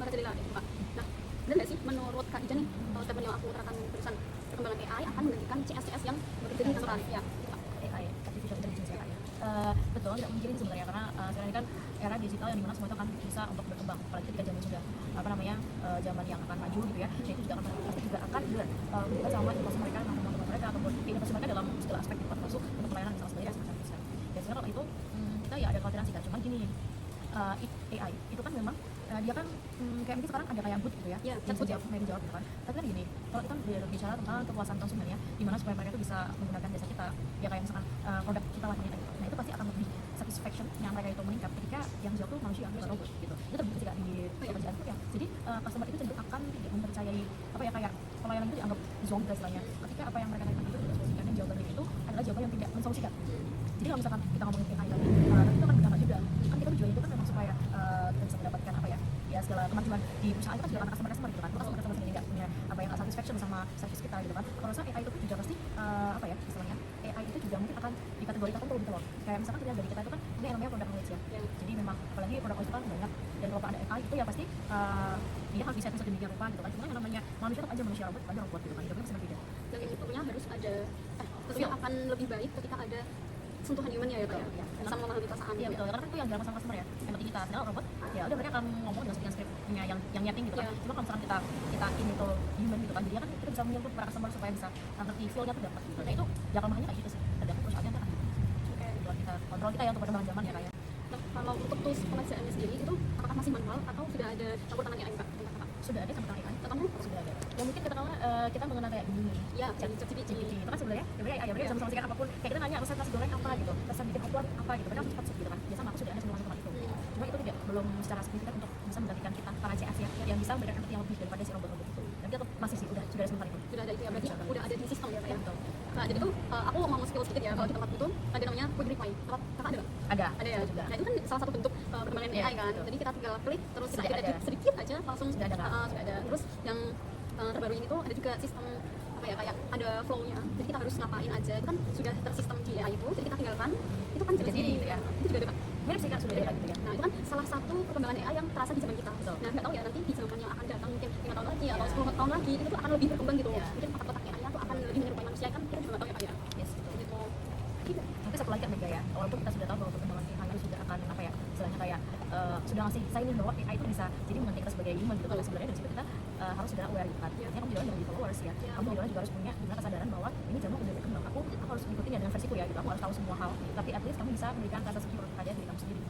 merajalela gitu Kak. Nah, benar nggak sih menurut Kak Ija nih statement yang aku utarakan barusan, perkembangan AI akan menggantikan CS yang bekerja di kantoran ya? AI, artificial intelligence ya Kak ya. Betul, tidak mungkin sebenarnya karena sekarang ini kan era digital yang dimana semua itu akan bisa untuk berkembang, apalagi ketika zaman sudah zaman yang akan maju gitu ya, itu juga akan pasti juga akan berbuka sama inovasi mereka, teman-teman mereka ataupun inovasi mereka dalam segala aspek termasuk untuk pelayanan misalnya sendiri semacam itu. Dan sebenarnya kalau itu kita ya ada kekhawatiran sih Kak, cuma gini, AI itu kan memang dia kan kayak mungkin sekarang ada kayak bot gitu ya, chatbot ya, media jawab gitu kan. Tapi kan gini, kalau kita bicara tentang kepuasan konsumen ya, gimana supaya mereka itu bisa menggunakan jasa kita, ya kayak misalkan produk kita lah gitu. Nah itu pasti akan lebih satisfaction yang mereka itu meningkat ketika yang jawab tuh manusia bukan robot gitu. Itu terbukti sih Kak di pekerjaan itu ya. Jadi customer itu cenderung akan tidak mempercayai apa ya kayak pelayanan itu dianggap zombie istilahnya. Ketika apa yang mereka tanyakan itu tidak solusikan dan jawabannya itu adalah jawaban yang tidak mensolusikan. Jadi kalau misalkan kita ngomongin AI tadi, tapi itu kan berdampak juga. Kan kita tujuannya itu kan memang supaya kita bisa mendapatkan apa ya segala kemajuan di perusahaan itu kan juga karena customer gitu kan. Kalau customer sendiri nggak punya apa yang satisfaction sama service kita gitu kan. Kalau rasa AI itu pun juga pasti apa ya istilahnya, AI itu juga mungkin akan dikategorikan tertentu gitu loh. Kayak misalkan kita dari kita itu kan ini yang namanya product knowledge ya. Jadi memang apalagi produk knowledge itu kan banyak, dan kalau ada AI itu ya pasti dia harus bisa sedemikian rupa gitu kan. Cuma yang namanya manusia tetap aja manusia, robot tetap aja robot gitu kan. Hidupnya bisa berbeda. Dan tentunya harus ada tentunya akan lebih baik ketika ada sentuhan humannya ya Pak ya, bisa memahami perasaan. Iya betul, karena kan itu yang dilakukan sama customer ya, empati kita. Sedangkan robot ya udah mereka akan ngomong dengan skripnya yang nyeting gitu kan. Cuma kalau misalkan kita ini tuh human gitu kan, jadi kan kita bisa menyentuh para customer supaya bisa ngerti feel-nya tuh dapat gitu. Nah itu jakal mahanya kayak gitu sih, tergantung perusahaannya kan. Buat kita kontrol kita ya untuk perkembangan zaman ya kayak. Nah, kalau untuk tools pengerjaannya sendiri itu apakah masih manual atau sudah ada campur tangan AI Pak? Sudah ada campur tangan AI, Kamu sudah ada. Ya mungkin katakanlah kita mengenal kayak Gemini, ya ChatGPT itu kan sebenarnya AI ya, bisa mempromosikan apapun. Kayak kita nanya resep nasi goreng apa gitu, resep bikin opor apa gitu, kadang cepat gitu kan. Biasa aku sudah ada sebelum itu. Cuma itu belum secara signifikan untuk bisa menggantikan kita para CS ya, yang bisa memberikan empati yang lebih daripada si robot-robot itu. Dan kita masih sih sudah ada sebentar itu. Sudah ada itu ya, berarti udah ada di sistem ya Pak ya. Nah jadi tuh aku mau skill sedikit ya, kalau di tempat itu ada namanya quick reply. Kakak ada nggak? Ada ya. Nah itu kan salah satu bentuk perkembangan AI kan. Jadi kita tinggal klik terus kita edit sedikit aja langsung sudah ada. Terus yang terbaru ini tuh ada juga sistem apa ya kayak ada flow-nya. Jadi kita harus ngapain aja itu kan sudah tersistem di AI itu. Jadi kita tinggalkan itu kan jadi gitu ya. Itu juga ada Pak. Mirip sih Kak, sudah ada gitu ya. Nah itu kan salah satu perkembangan AI yang terasa di zaman kita. Nah nggak tahu ya nanti di zaman yang akan datang mungkin 5 tahun lagi atau 10 tahun lagi itu tuh akan lebih berkembang gitu. Mungkin otak-otak AI tuh akan lebih menyerupai manusia kan kita juga nggak tahu ya Pak ya. Yes, betul. Gitu. Tapi satu lagi kan Mega ya, walaupun kita sudah tahu bahwa perkembangan AI itu sudah akan apa ya, istilahnya kayak sudah ngasih sign-in bahwa AI itu bisa jadi mengganti kita sebagai human gitu kan. Sebenarnya dari situ kita harus sudah aware gitu kan. Artinya kamu juga jadi followers ya. Kamu juga harus punya kesadaran bahwa ini zaman udah berkembang. Aku harus ikutin ya dengan versiku ya gitu. Aku harus tahu semua hal. Tapi at least kamu bisa memberikan rasa secure pada diri kamu sendiri.